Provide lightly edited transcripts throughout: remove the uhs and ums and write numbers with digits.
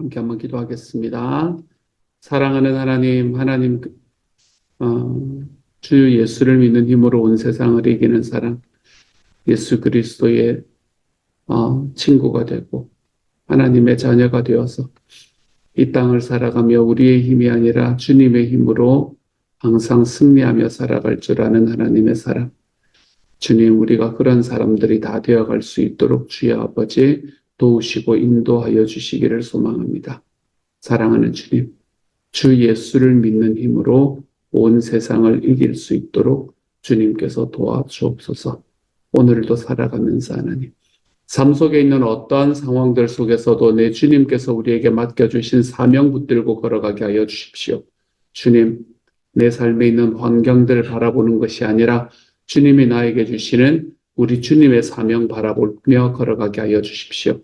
함께 한번 기도하겠습니다. 사랑하는 하나님, 주 예수를 믿는 힘으로 온 세상을 이기는 사람, 예수 그리스도의 친구가 되고 하나님의 자녀가 되어서 이 땅을 살아가며 우리의 힘이 아니라 주님의 힘으로 항상 승리하며 살아갈 줄 아는 하나님의 사람. 주님, 우리가 그런 사람들이 다 되어갈 수 있도록 주여 아버지 도우시고 인도하여 주시기를 소망합니다. 사랑하는 주님, 주 예수를 믿는 힘으로 온 세상을 이길 수 있도록 주님께서 도와주옵소서. 오늘도 살아가면서 하나님, 삶 속에 있는 어떠한 상황들 속에서도 내 주님께서 우리에게 맡겨주신 사명 붙들고 걸어가게 하여 주십시오. 주님, 내 삶에 있는 환경들을 바라보는 것이 아니라 주님이 나에게 주시는 우리 주님의 사명 바라보며 걸어가게 하여 주십시오.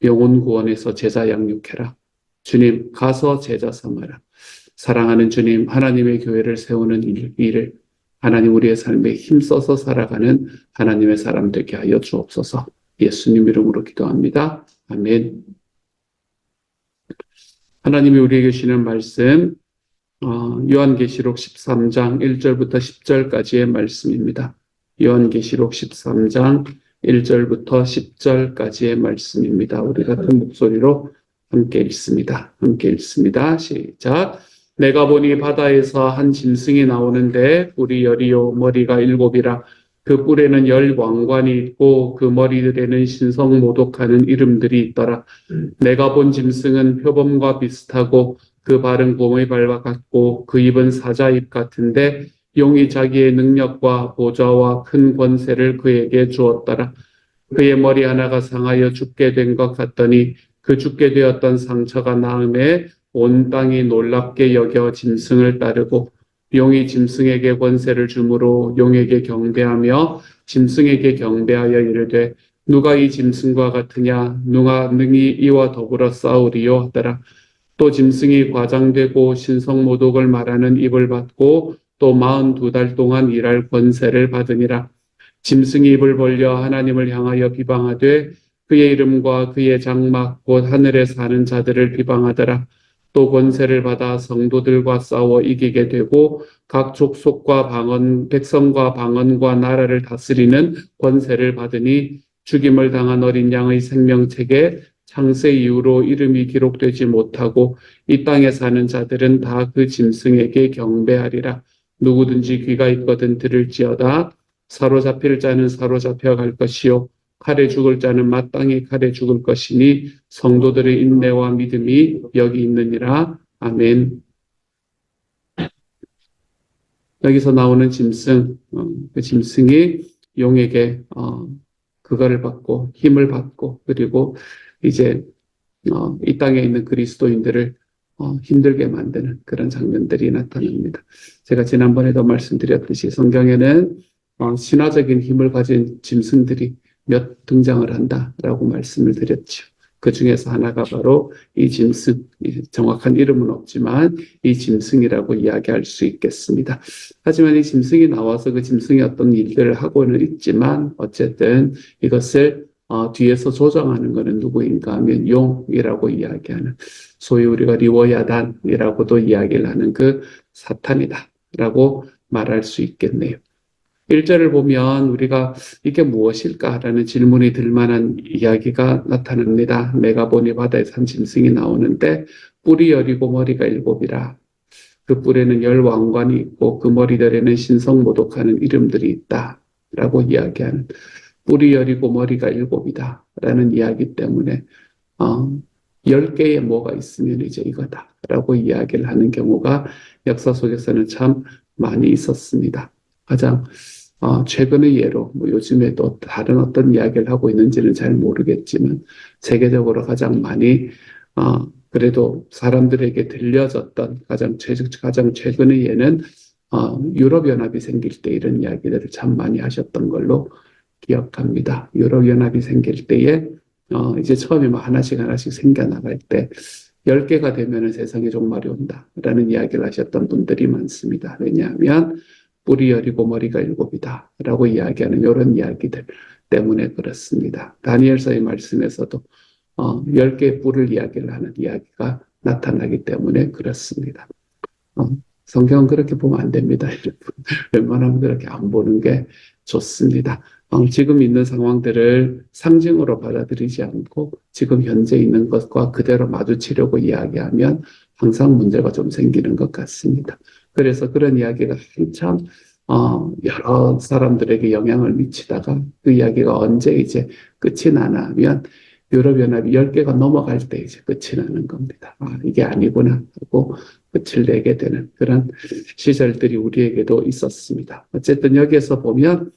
영혼 구원에서 제자 양육해라. 주님, 가서 제자 삼아라. 사랑하는 주님, 하나님의 교회를 세우는 일을 하나님 우리의 삶에 힘써서 살아가는 하나님의 사람 되게 하여 주옵소서. 예수님 이름으로 기도합니다. 아멘. 하나님이 우리에게 주시는 말씀 요한계시록 13장 1절부터 10절까지의 말씀입니다. 요한계시록 13장 1절부터 10절까지의 말씀입니다. 우리 같은 목소리로 함께 읽습니다. 시작. 내가 보니 바다에서 한 짐승이 나오는데 뿔이 열이요 머리가 일곱이라. 그 뿔에는 열 왕관이 있고 그 머리들에는 신성모독하는 이름들이 있더라. 내가 본 짐승은 표범과 비슷하고 그 발은 곰의 발과 같고 그 입은 사자입 같은데 용이 자기의 능력과 보좌와 큰 권세를 그에게 주었더라. 그의 머리 하나가 상하여 죽게 된 것 같더니 그 죽게 되었던 상처가 나음에 온 땅이 놀랍게 여겨 짐승을 따르고 용이 짐승에게 권세를 주므로 용에게 경배하며 짐승에게 경배하여 이르되 누가 이 짐승과 같으냐 누가 능히 이와 더불어 싸우리요 하더라. 또 짐승이 과장되고 신성모독을 말하는 입을 받고 또 42달 동안 일할 권세를 받으니라. 짐승이 입을 벌려 하나님을 향하여 비방하되 그의 이름과 그의 장막 곧 하늘에 사는 자들을 비방하더라. 또 권세를 받아 성도들과 싸워 이기게 되고 각 족속과 방언, 백성과 방언과 나라를 다스리는 권세를 받으니 죽임을 당한 어린 양의 생명책에 창세 이후로 이름이 기록되지 못하고 이 땅에 사는 자들은 다 그 짐승에게 경배하리라. 누구든지 귀가 있거든 들을지어다. 사로잡힐 자는 사로잡혀 갈 것이요 칼에 죽을 자는 마땅히 칼에 죽을 것이니 성도들의 인내와 믿음이 여기 있느니라. 아멘. 여기서 나오는 짐승, 그 짐승이 용에게 그거를 받고 힘을 받고 그리고 이제 이 땅에 있는 그리스도인들을 힘들게 만드는 그런 장면들이 나타납니다. 제가 지난번에도 말씀드렸듯이 성경에는 신화적인 힘을 가진 짐승들이 몇 등장을 한다라고 말씀을 드렸죠. 그 중에서 하나가 바로 이 짐승, 정확한 이름은 없지만 이 짐승이라고 이야기할 수 있겠습니다. 하지만 이 짐승이 나와서 그 짐승이 어떤 일들을 하고는 있지만 어쨌든 이것을 뒤에서 조정하는 것은 누구인가 하면 용이라고 이야기하는 소위 우리가 리워야단이라고도 이야기를 하는 그 사탄이다라고 말할 수 있겠네요. 1절을 보면 우리가 이게 무엇일까라는 질문이 들 만한 이야기가 나타납니다. 내가 보니 바다에 산 짐승이 나오는데 뿔이 열이고 머리가 일곱이라. 그 뿔에는 열 왕관이 있고 그 머리들에는 신성모독하는 이름들이 있다라고 이야기하는 뿔이 열이고 머리가 일곱이다라는 이야기 때문에 10개의 뭐가 있으면 이제 이거다라고 이야기를 하는 경우가 역사 속에서는 참 많이 있었습니다. 가장 최근의 예로 요즘에 또 다른 어떤 이야기를 하고 있는지는 잘 모르겠지만 세계적으로 가장 많이 그래도 사람들에게 들려졌던 가장 최근의 예는 유럽연합이 생길 때 이런 이야기들을 참 많이 하셨던 걸로 기억합니다. 유럽연합이 생길 때에 이제 처음에 하나씩 생겨나갈 때 10개가 되면 세상에 종말이 온다라는 이야기를 하셨던 분들이 많습니다. 왜냐하면 뿔이 열이고 머리가 일곱이다 라고 이야기하는 이런 이야기들 때문에 그렇습니다. 다니엘서의 말씀에서도 10개의 뿔을 이야기를 하는 이야기가 나타나기 때문에 그렇습니다. 성경은 그렇게 보면 안 됩니다. 여러분. 웬만하면 그렇게 안 보는 게 좋습니다. 지금 있는 상황들을 상징으로 받아들이지 않고 지금 현재 있는 것과 그대로 마주치려고 이야기하면 항상 문제가 좀 생기는 것 같습니다. 그래서 그런 이야기가 한참 여러 사람들에게 영향을 미치다가 그 이야기가 언제 이제 끝이 나나 하면 유럽연합이 10개가 넘어갈 때 이제 끝이 나는 겁니다. 이게 아니구나 하고 끝을 내게 되는 그런 시절들이 우리에게도 있었습니다. 어쨌든 여기에서 보면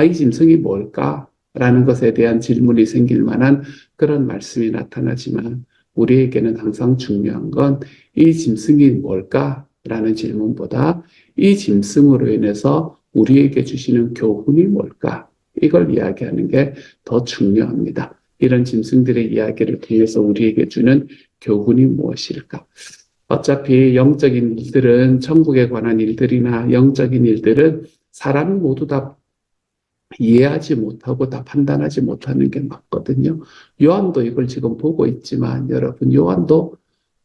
이 짐승이 뭘까? 라는 것에 대한 질문이 생길 만한 그런 말씀이 나타나지만 우리에게는 항상 중요한 건 이 짐승이 뭘까? 라는 질문보다 이 짐승으로 인해서 우리에게 주시는 교훈이 뭘까? 이걸 이야기하는 게 더 중요합니다. 이런 짐승들의 이야기를 통해서 우리에게 주는 교훈이 무엇일까? 어차피 영적인 일들은 천국에 관한 일들이나 영적인 일들은 사람이 모두 다 이해하지 못하고 다 판단하지 못하는 게 맞거든요. 요한도 이걸 지금 보고 있지만 여러분 요한도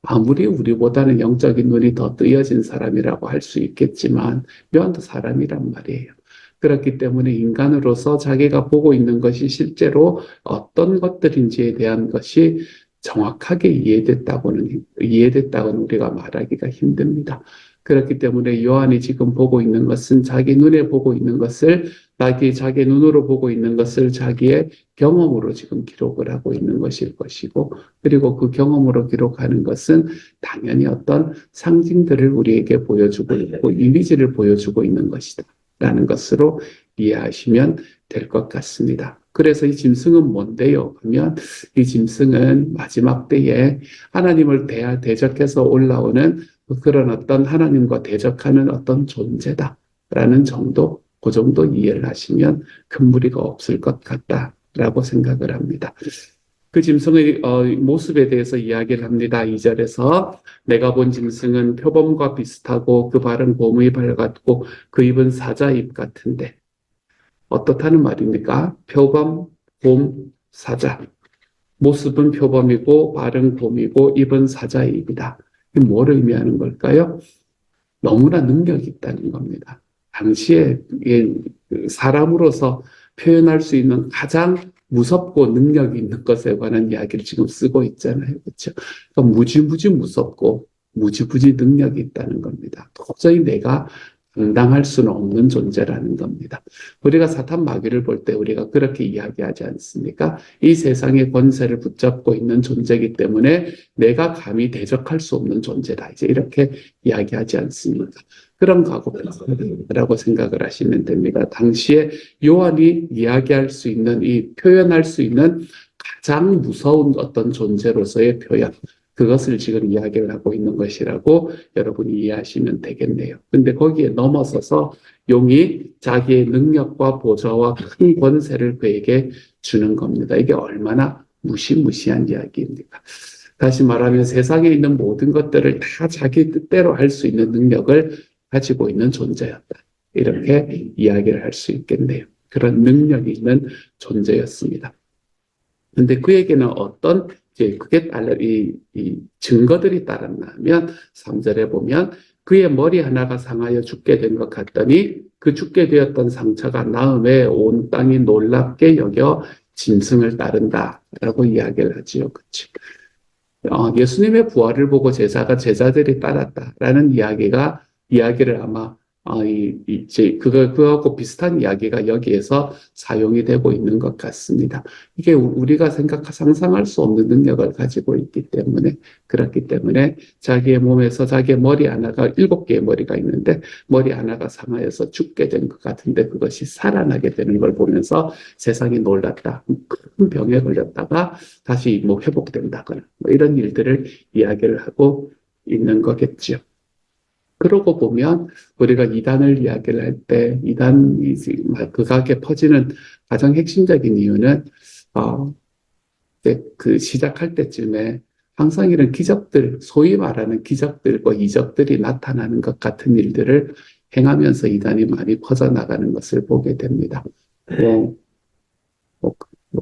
아무리 우리보다는 영적인 눈이 더 뜨여진 사람이라고 할 수 있겠지만 요한도 사람이란 말이에요. 그렇기 때문에 인간으로서 자기가 보고 있는 것이 실제로 어떤 것들인지에 대한 것이 정확하게 이해됐다고는 우리가 말하기가 힘듭니다. 그렇기 때문에 요한이 지금 보고 있는 것은 자기 눈에 보고 있는 것을 자기 눈으로 보고 있는 것을 자기의 경험으로 지금 기록을 하고 있는 것일 것이고 그리고 그 경험으로 기록하는 것은 당연히 어떤 상징들을 우리에게 보여주고 있고 이미지를 보여주고 있는 것이다 라는 것으로 이해하시면 될 것 같습니다. 그래서 이 짐승은 뭔데요? 하면 이 짐승은 마지막 때에 하나님을 대적해서 올라오는 그런 어떤 하나님과 대적하는 어떤 존재다라는 정도, 그 정도 이해를 하시면 큰 무리가 없을 것 같다라고 생각을 합니다. 그 짐승의 모습에 대해서 이야기를 합니다. 2절에서 내가 본 짐승은 표범과 비슷하고 그 발은 곰의 발 같고 그 입은 사자 입 같은데 어떻다는 말입니까? 표범, 곰, 사자. 모습은 표범이고 발은 곰이고 입은 사자의 입이다. 이게 뭘 의미하는 걸까요? 너무나 능력이 있다는 겁니다. 당시에 사람으로서 표현할 수 있는 가장 무섭고 능력이 있는 것에 관한 이야기를 지금 쓰고 있잖아요. 그렇죠? 그러니까 무지무지 무섭고 무지무지 능력이 있다는 겁니다. 도저히 내가 감당할 수는 없는 존재라는 겁니다. 우리가 사탄 마귀를 볼 때 우리가 그렇게 이야기하지 않습니까? 이 세상의 권세를 붙잡고 있는 존재이기 때문에 내가 감히 대적할 수 없는 존재다. 이제 이렇게 이야기하지 않습니까? 그런 각오라고 생각을 하시면 됩니다. 당시에 요한이 이야기할 수 있는 표현할 수 있는 가장 무서운 어떤 존재로서의 표현. 그것을 지금 이야기를 하고 있는 것이라고 여러분이 이해하시면 되겠네요. 근데 거기에 넘어서서 용이 자기의 능력과 보좌와 큰 권세를 그에게 주는 겁니다. 이게 얼마나 무시무시한 이야기입니까? 다시 말하면 세상에 있는 모든 것들을 다 자기 뜻대로 할 수 있는 능력을 가지고 있는 존재였다. 이렇게 이야기를 할 수 있겠네요. 그런 능력이 있는 존재였습니다. 근데 그에게는 어떤 그게 이 증거들이 따랐나 하면 3절에 보면 그의 머리 하나가 상하여 죽게 된 것 같더니 그 죽게 되었던 상처가 나음에 온 땅이 놀랍게 여겨 짐승을 따른다라고 이야기를 하지요. 그렇죠? 예수님의 부활을 보고 제자들이 따랐다라는 이야기를 아마 이제 그거하고 비슷한 이야기가 여기에서 사용이 되고 있는 것 같습니다. 이게 우리가 상상할 수 없는 능력을 가지고 있기 때문에 그렇기 때문에 자기의 몸에서 자기의 머리 하나가 7개의 머리가 있는데 머리 하나가 상하여서 죽게 된 것 같은데 그것이 살아나게 되는 걸 보면서 세상이 놀랐다. 큰 병에 걸렸다가 다시 회복된다거나 이런 일들을 이야기를 하고 있는 거겠죠. 그러고 보면 우리가 이단을 이야기를 할 때 이단이 극악에 퍼지는 가장 핵심적인 이유는 그 시작할 때쯤에 항상 이런 기적들, 소위 말하는 기적들과 이적들이 나타나는 것 같은 일들을 행하면서 이단이 많이 퍼져나가는 것을 보게 됩니다.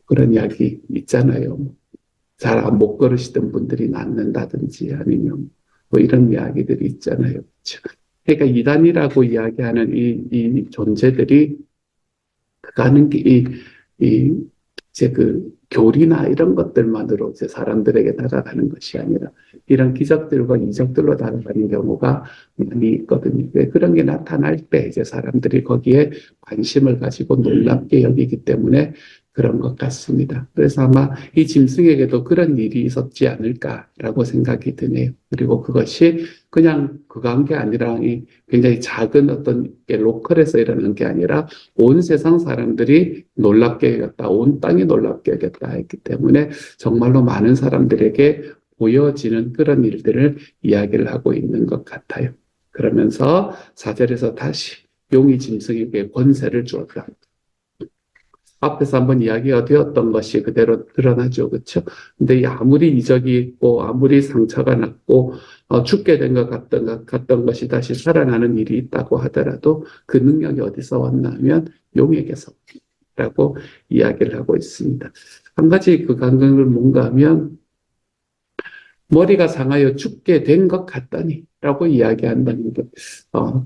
그런 이야기 있잖아요. 잘 못 걸으시던 분들이 낫는다든지 아니면 뭐 이런 이야기들이 있잖아요. 그렇죠? 그러니까 이단이라고 이야기하는 이 존재들이 가는 이제 그 교리나 이런 것들만으로 이제 사람들에게 다가가는 것이 아니라 이런 기적들과 이적들로 다가가는 경우가 많이 있거든요. 그런 게 나타날 때 이제 사람들이 거기에 관심을 가지고 놀랍게 여기기 때문에 그런 것 같습니다. 그래서 아마 이 짐승에게도 그런 일이 있었지 않을까라고 생각이 드네요. 그리고 그것이 그냥 그거 한 게 아니라 이 굉장히 작은 어떤 로컬에서 일어난 게 아니라 온 세상 사람들이 놀랍게 여겼다. 온 땅이 놀랍게 여겼다 했기 때문에 정말로 많은 사람들에게 보여지는 그런 일들을 이야기를 하고 있는 것 같아요. 그러면서 4절에서 다시 용이 짐승에게 권세를 주었다. 앞에서 한번 이야기가 되었던 것이 그대로 드러나죠. 그렇죠? 근데 아무리 이적이 있고 아무리 상처가 났고 죽게 된 것 같던 것이 다시 살아나는 일이 있다고 하더라도 그 능력이 어디서 왔냐면 용에게서라고 이야기를 하고 있습니다. 한 가지 그 감각을 뭔가 하면 머리가 상하여 죽게 된 것 같다니 라고 이야기한다는 것,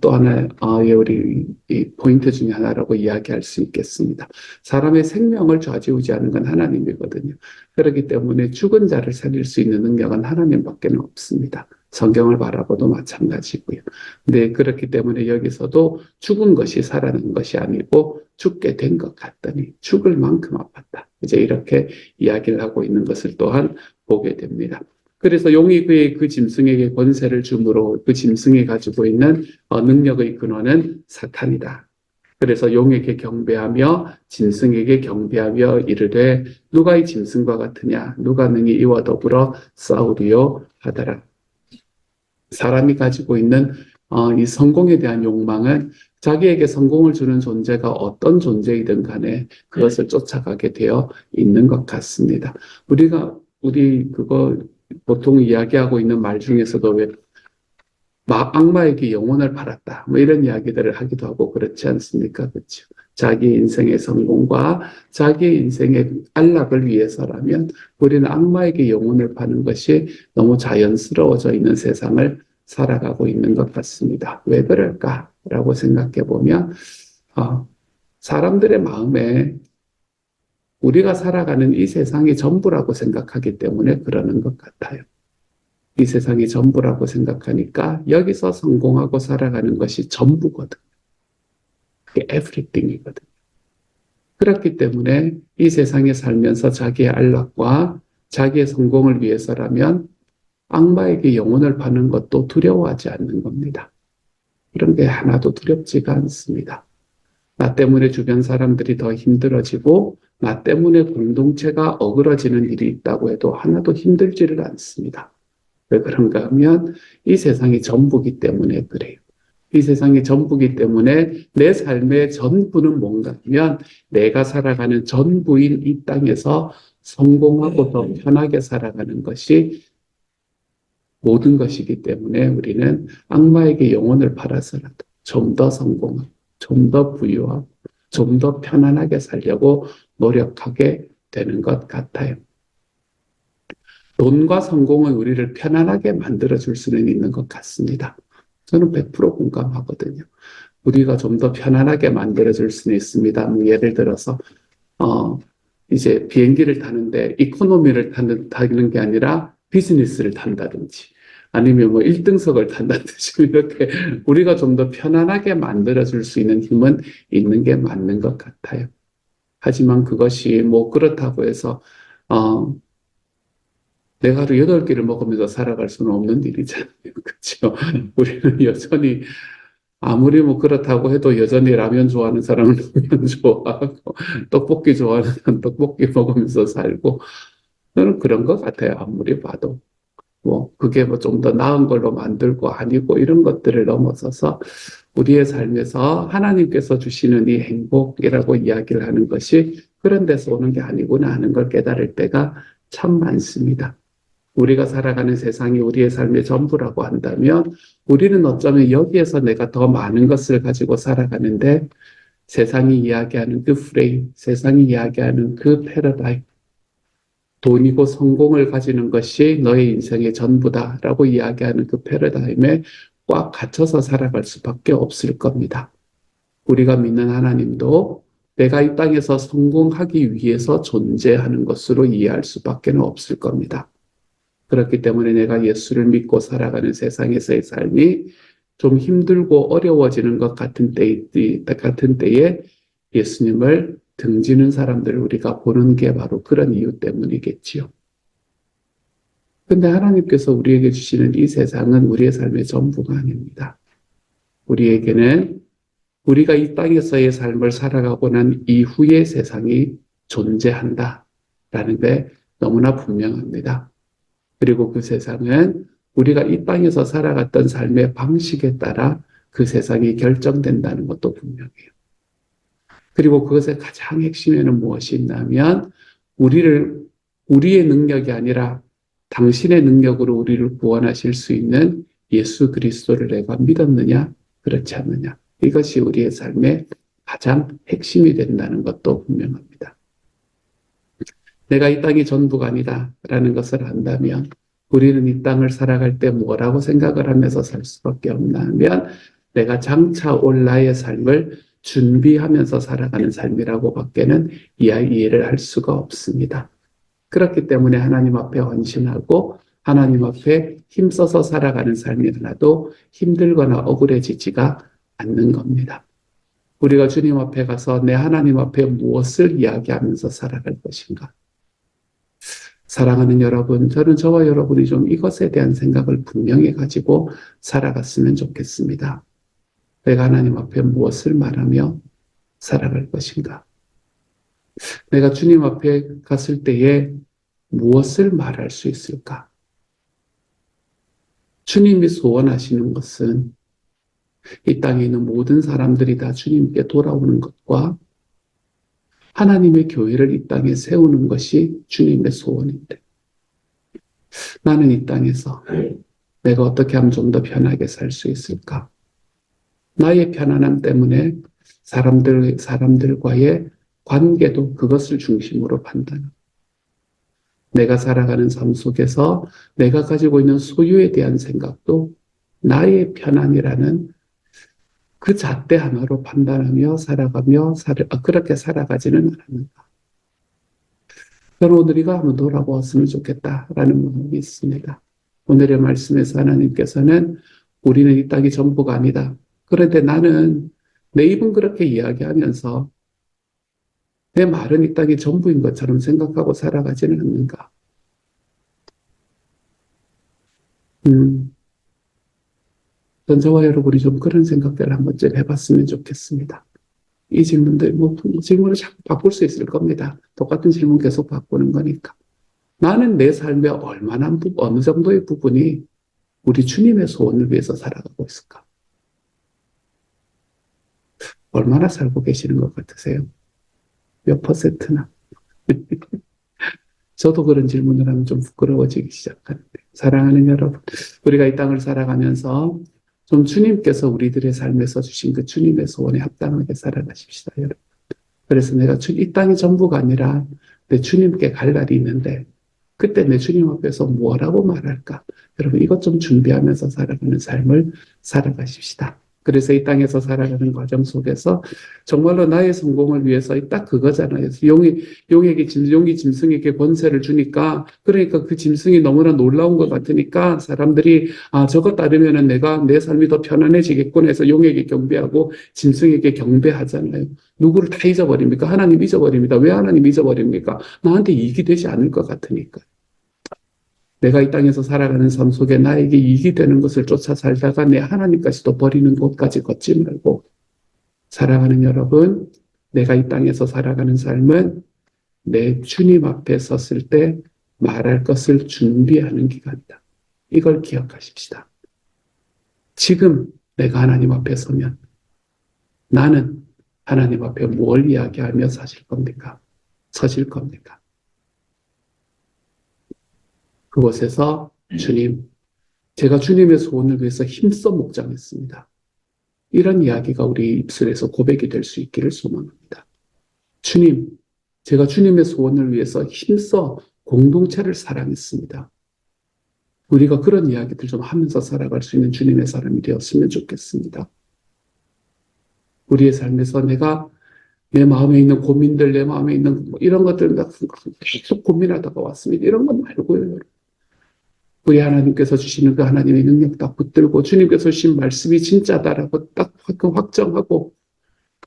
또 하나의 우리 이 포인트 중에 하나라고 이야기할 수 있겠습니다. 사람의 생명을 좌지우지하는 건 하나님이거든요. 그렇기 때문에 죽은 자를 살릴 수 있는 능력은 하나님밖에 없습니다. 성경을 바라봐도 마찬가지고요. 근데 그렇기 때문에 여기서도 죽은 것이 살아난 것이 아니고 죽게 된 것 같더니 죽을 만큼 아팠다. 이제 이렇게 이야기를 하고 있는 것을 또한 보게 됩니다. 그래서 용이 그 짐승에게 권세를 주므로 그 짐승이 가지고 있는 능력의 근원은 사탄이다. 그래서 용에게 경배하며 짐승에게 경배하며 이르되 누가 이 짐승과 같으냐 누가 능히 이와 더불어 싸우리요 하더라. 사람이 가지고 있는 이 성공에 대한 욕망은 자기에게 성공을 주는 존재가 어떤 존재이든 간에 그것을 쫓아가게 되어 있는 것 같습니다. 우리 그거 보통 이야기하고 있는 말 중에서도 왜 악마에게 영혼을 팔았다. 뭐 이런 이야기들을 하기도 하고 그렇지 않습니까? 그렇죠. 자기 인생의 성공과 자기 인생의 안락을 위해서라면 우리는 악마에게 영혼을 파는 것이 너무 자연스러워져 있는 세상을 살아가고 있는 것 같습니다. 왜 그럴까라고 생각해 보면 사람들의 마음에 우리가 살아가는 이 세상이 전부라고 생각하기 때문에 그러는 것 같아요. 이 세상이 전부라고 생각하니까 여기서 성공하고 살아가는 것이 전부거든. 그게 everything이거든. 그렇기 때문에 이 세상에 살면서 자기의 안락과 자기의 성공을 위해서라면 악마에게 영혼을 파는 것도 두려워하지 않는 겁니다. 이런 게 하나도 두렵지가 않습니다. 나 때문에 주변 사람들이 더 힘들어지고 나 때문에 공동체가 어그러지는 일이 있다고 해도 하나도 힘들지를 않습니다. 왜 그런가 하면 이 세상이 전부기 때문에 그래요. 이 세상이 전부기 때문에 내 삶의 전부는 뭔가 하면 내가 살아가는 전부인 이 땅에서 성공하고 더 편하게 살아가는 것이 모든 것이기 때문에 우리는 악마에게 영혼을 팔아서라도 좀 더 성공하고 좀 더 부유하고 좀 더 편안하게 살려고 노력하게 되는 것 같아요. 돈과 성공은 우리를 편안하게 만들어줄 수는 있는 것 같습니다. 저는 100% 공감하거든요. 우리가 좀 더 편안하게 만들어줄 수는 있습니다. 뭐 예를 들어서 이제 비행기를 타는데 이코노미를 타는 게 아니라 비즈니스를 탄다든지 아니면 뭐 1등석을 탄다든지 이렇게 우리가 좀 더 편안하게 만들어줄 수 있는 힘은 있는 게 맞는 것 같아요. 하지만 그것이 뭐 그렇다고 해서 내가 하루 8끼를 먹으면서 살아갈 수는 없는 일이잖아요. 그렇죠? 우리는 여전히 아무리 뭐 그렇다고 해도 여전히 라면 좋아하는 사람은 라면 좋아하고 떡볶이 좋아하는 사람은 떡볶이 먹으면서 살고 저는 그런 것 같아요. 아무리 봐도. 뭐 그게 뭐 좀 더 나은 걸로 만들고 아니고 이런 것들을 넘어서서 우리의 삶에서 하나님께서 주시는 이 행복이라고 이야기를 하는 것이 그런 데서 오는 게 아니구나 하는 걸 깨달을 때가 참 많습니다. 우리가 살아가는 세상이 우리의 삶의 전부라고 한다면 우리는 어쩌면 여기에서 내가 더 많은 것을 가지고 살아가는데 세상이 이야기하는 그 프레임, 세상이 이야기하는 그 패러다임, 돈이고 성공을 가지는 것이 너의 인생의 전부다라고 이야기하는 그 패러다임에 꽉 갇혀서 살아갈 수밖에 없을 겁니다. 우리가 믿는 하나님도 내가 이 땅에서 성공하기 위해서 존재하는 것으로 이해할 수밖에 없을 겁니다. 그렇기 때문에 내가 예수를 믿고 살아가는 세상에서의 삶이 좀 힘들고 어려워지는 것 같은 때에 예수님을 등지는 사람들을 우리가 보는 게 바로 그런 이유 때문이겠지요. 근데 하나님께서 우리에게 주시는 이 세상은 우리의 삶의 전부가 아닙니다. 우리에게는 우리가 이 땅에서의 삶을 살아가고 난 이후의 세상이 존재한다라는 게 너무나 분명합니다. 그리고 그 세상은 우리가 이 땅에서 살아갔던 삶의 방식에 따라 그 세상이 결정된다는 것도 분명해요. 그리고 그것의 가장 핵심에는 무엇이 있냐면 우리의 능력이 아니라 당신의 능력으로 우리를 구원하실 수 있는 예수 그리스도를 내가 믿었느냐, 그렇지 않느냐. 이것이 우리의 삶의 가장 핵심이 된다는 것도 분명합니다. 내가 이 땅이 전부가 아니다라는 것을 안다면 우리는 이 땅을 살아갈 때 뭐라고 생각을 하면서 살 수밖에 없나 하면 내가 장차 올 나의 삶을 준비하면서 살아가는 삶이라고 밖에는 이해를 할 수가 없습니다. 그렇기 때문에 하나님 앞에 헌신하고 하나님 앞에 힘써서 살아가는 삶이 하나도 힘들거나 억울해지지가 않는 겁니다. 우리가 주님 앞에 가서 내 하나님 앞에 무엇을 이야기하면서 살아갈 것인가? 사랑하는 여러분, 저는 저와 여러분이 좀 이것에 대한 생각을 분명히 가지고 살아갔으면 좋겠습니다. 내가 하나님 앞에 무엇을 말하며 살아갈 것인가? 내가 주님 앞에 갔을 때에 무엇을 말할 수 있을까? 주님이 소원하시는 것은 이 땅에 있는 모든 사람들이 다 주님께 돌아오는 것과 하나님의 교회를 이 땅에 세우는 것이 주님의 소원인데 나는 이 땅에서 내가 어떻게 하면 좀 더 편하게 살 수 있을까? 나의 편안함 때문에 사람들과의 관계도 그것을 중심으로 판단하고 내가 살아가는 삶 속에서 내가 가지고 있는 소유에 대한 생각도 나의 편안이라는 그 잣대 하나로 판단하며 살아가며 그렇게 살아가지는 않는다. 저는 오늘이가 한번 돌아보았으면 좋겠다라는 마음이 있습니다. 오늘의 말씀에서 하나님께서는 우리는 이 땅이 전부가 아니다. 그런데 나는 내 입은 그렇게 이야기하면서 내 말은 이 땅이 전부인 것처럼 생각하고 살아가지는 않는가. 전 저와 여러분이 좀 그런 생각들을 한 번쯤 해봤으면 좋겠습니다. 이 질문들, 질문을 자꾸 바꿀 수 있을 겁니다. 똑같은 질문 계속 바꾸는 거니까. 나는 내 삶의 어느 정도의 부분이 우리 주님의 소원을 위해서 살아가고 있을까? 얼마나 살고 계시는 것 같으세요? 몇 퍼센트나? 저도 그런 질문을 하면 좀 부끄러워지기 시작하는데, 사랑하는 여러분, 우리가 이 땅을 살아가면서 좀 주님께서 우리들의 삶에서 주신 그 주님의 소원에 합당하게 살아가십시다, 여러분. 그래서 내가 이 땅이 전부가 아니라 내 주님께 갈 날이 있는데, 그때 내 주님 앞에서 뭐라고 말할까? 여러분, 이것 좀 준비하면서 살아가는 삶을 살아가십시다. 그래서 이 땅에서 살아가는 과정 속에서 정말로 나의 성공을 위해서 딱 그거잖아요. 용이 짐승에게 권세를 주니까, 그러니까 그 짐승이 너무나 놀라운 것 같으니까 사람들이 저것 따르면은 내가 내 삶이 더 편안해지겠구나 해서 용에게 경배하고 짐승에게 경배하잖아요. 누구를 다 잊어버립니까? 하나님 잊어버립니다. 왜 하나님 잊어버립니까? 나한테 이익이 되지 않을 것 같으니까. 내가 이 땅에서 살아가는 삶 속에 나에게 이익이 되는 것을 쫓아 살다가 내 하나님까지도 버리는 곳까지 걷지 말고, 사랑하는 여러분, 내가 이 땅에서 살아가는 삶은 내 주님 앞에 섰을 때 말할 것을 준비하는 기간이다. 이걸 기억하십시다. 지금 내가 하나님 앞에 서면 나는 하나님 앞에 뭘 이야기하며 서실 겁니까? 그곳에서 주님, 제가 주님의 소원을 위해서 힘써 목장했습니다. 이런 이야기가 우리 입술에서 고백이 될 수 있기를 소망합니다. 주님, 제가 주님의 소원을 위해서 힘써 공동체를 사랑했습니다. 우리가 그런 이야기들 좀 하면서 살아갈 수 있는 주님의 사람이 되었으면 좋겠습니다. 우리의 삶에서 내가 내 마음에 있는 고민들, 내 마음에 있는 이런 것들 계속 고민하다가 왔습니다. 이런 것 말고요, 여러분. 우리 하나님께서 주시는 그 하나님의 능력 딱 붙들고 주님께서 주신 말씀이 진짜다라고 딱 확정하고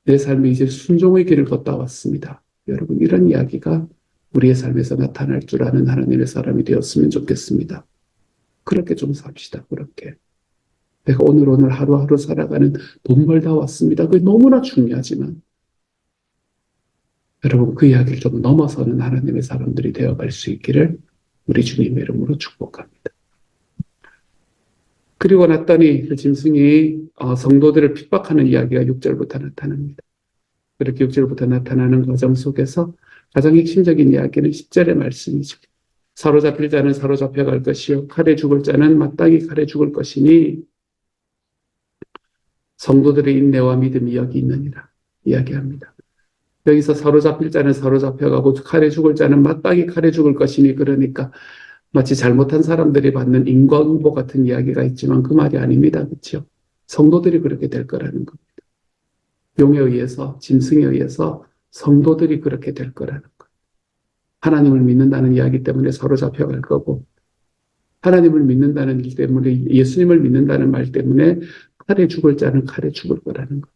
내 삶에 이제 순종의 길을 걷다 왔습니다. 여러분, 이런 이야기가 우리의 삶에서 나타날 줄 아는 하나님의 사람이 되었으면 좋겠습니다. 그렇게 좀 삽시다. 그렇게. 내가 오늘 하루하루 살아가는 돈 벌다 왔습니다. 그게 너무나 중요하지만 여러분, 그 이야기를 좀 넘어서는 하나님의 사람들이 되어갈 수 있기를 우리 주님의 이름으로 축복합니다. 그리고 났더니 그 짐승이 성도들을 핍박하는 이야기가 6절부터 나타납니다. 그렇게 6절부터 나타나는 과정 속에서 가장 핵심적인 이야기는 10절의 말씀이죠. 사로잡힐 자는 사로잡혀갈 것이요 칼에 죽을 자는 마땅히 칼에 죽을 것이니 성도들의 인내와 믿음이 여기 있느니라 이야기합니다. 여기서 사로잡힐 자는 사로잡혀가고 칼에 죽을 자는 마땅히 칼에 죽을 것이니, 그러니까 마치 잘못한 사람들이 받는 인과응보 같은 이야기가 있지만 그 말이 아닙니다. 그렇죠? 성도들이 그렇게 될 거라는 겁니다. 용에 의해서, 짐승에 의해서 성도들이 그렇게 될 거라는 거예요. 하나님을 믿는다는 이야기 때문에 사로잡혀갈 거고, 하나님을 믿는다는 일 때문에, 예수님을 믿는다는 말 때문에 칼에 죽을 자는 칼에 죽을 거라는 거예요.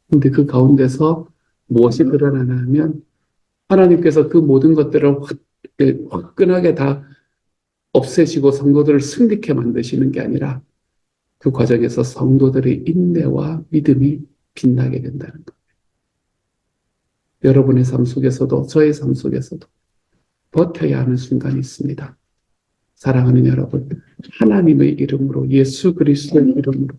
근데 그 가운데서 무엇이 드러나나 하면 하나님께서 그 모든 것들을 화끈하게 다 없애시고 성도들을 승리케 만드시는 게 아니라 그 과정에서 성도들의 인내와 믿음이 빛나게 된다는 거예요. 여러분의 삶 속에서도 저의 삶 속에서도 버텨야 하는 순간이 있습니다. 사랑하는 여러분, 하나님의 이름으로, 예수 그리스도의 이름으로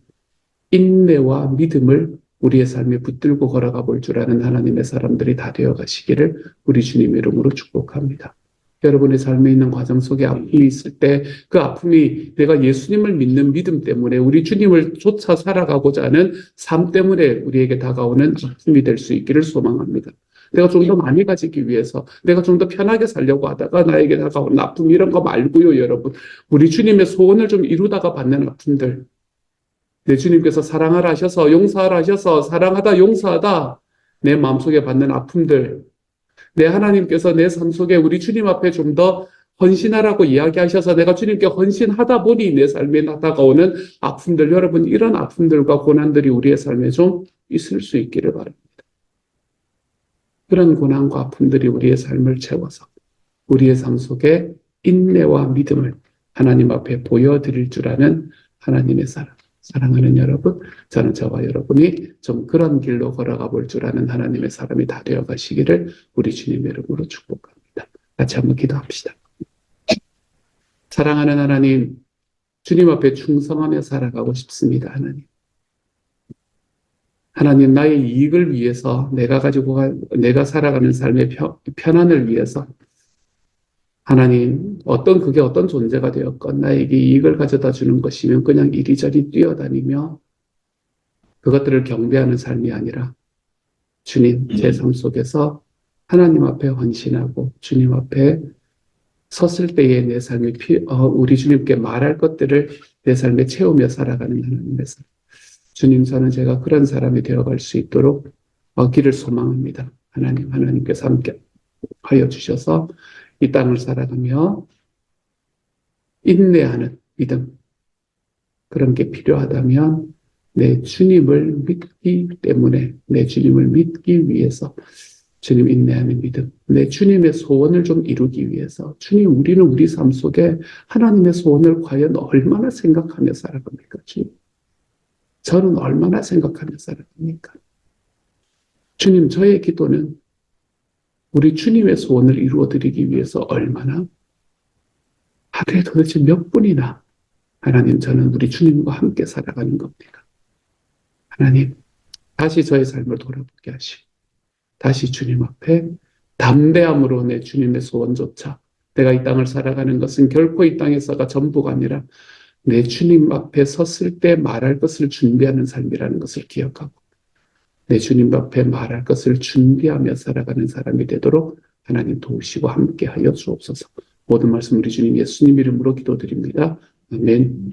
인내와 믿음을 우리의 삶에 붙들고 걸어가 볼 줄 아는 하나님의 사람들이 다 되어 가시기를 우리 주님의 이름으로 축복합니다. 여러분의 삶에 있는 과정 속에 아픔이 있을 때 그 아픔이 내가 예수님을 믿는 믿음 때문에 우리 주님을 쫓아 살아가고자 하는 삶 때문에 우리에게 다가오는 아픔이 될 수 있기를 소망합니다. 내가 좀 더 많이 가지기 위해서, 내가 좀 더 편하게 살려고 하다가 나에게 다가오는 아픔, 이런 거 말고요, 여러분. 우리 주님의 소원을 좀 이루다가 받는 아픔들, 내 주님께서 사랑하라 하셔서, 용서하라 하셔서, 사랑하다, 용서하다, 내 마음속에 받는 아픔들, 내 하나님께서 내 삶 속에 우리 주님 앞에 좀 더 헌신하라고 이야기하셔서 내가 주님께 헌신하다 보니 내 삶에 다가오는 아픔들, 여러분, 이런 아픔들과 고난들이 우리의 삶에 좀 있을 수 있기를 바랍니다. 그런 고난과 아픔들이 우리의 삶을 채워서 우리의 삶 속에 인내와 믿음을 하나님 앞에 보여드릴 줄 아는 하나님의 사랑. 사랑하는 여러분, 저는 저와 여러분이 좀 그런 길로 걸어가 볼 줄 아는 하나님의 사람이 다 되어 가시기를 우리 주님의 이름으로 축복합니다. 같이 한번 기도합시다. 사랑하는 하나님, 주님 앞에 충성하며 살아가고 싶습니다. 하나님, 나의 이익을 위해서, 내가 살아가는 삶의 편안을 위해서 하나님, 그게 어떤 존재가 되었건 나에게 이익을 가져다 주는 것이면 그냥 이리저리 뛰어다니며 그것들을 경배하는 삶이 아니라 주님, 제 삶 속에서 하나님 앞에 헌신하고 주님 앞에 섰을 때에 내 삶이 우리 주님께 말할 것들을 내 삶에 채우며 살아가는 하나님의 삶. 주님, 저는 제가 그런 사람이 되어갈 수 있도록 길을 소망합니다. 하나님께서 함께 하여 주셔서 이 땅을 살아가며 인내하는 믿음, 그런 게 필요하다면 내 주님을 믿기 때문에, 내 주님을 믿기 위해서 주님 인내하는 믿음, 내 주님의 소원을 좀 이루기 위해서 주님, 우리는 우리 삶 속에 하나님의 소원을 과연 얼마나 생각하며 살아갑니까? 주님, 저는 얼마나 생각하며 살아갑니까? 주님, 저의 기도는 우리 주님의 소원을 이루어드리기 위해서 얼마나, 하루에 도대체 몇 분이나 하나님, 저는 우리 주님과 함께 살아가는 겁니다. 하나님, 다시 저의 삶을 돌아보게 하시고 다시 주님 앞에 담대함으로 내 주님의 소원조차, 내가 이 땅을 살아가는 것은 결코 이 땅에서가 전부가 아니라 내 주님 앞에 섰을 때 말할 것을 준비하는 삶이라는 것을 기억하고 내 주님 앞에 말할 것을 준비하며 살아가는 사람이 되도록 하나님 도우시고 함께 하여 주옵소서. 모든 말씀 우리 주님 예수님 이름으로 기도드립니다. 아멘.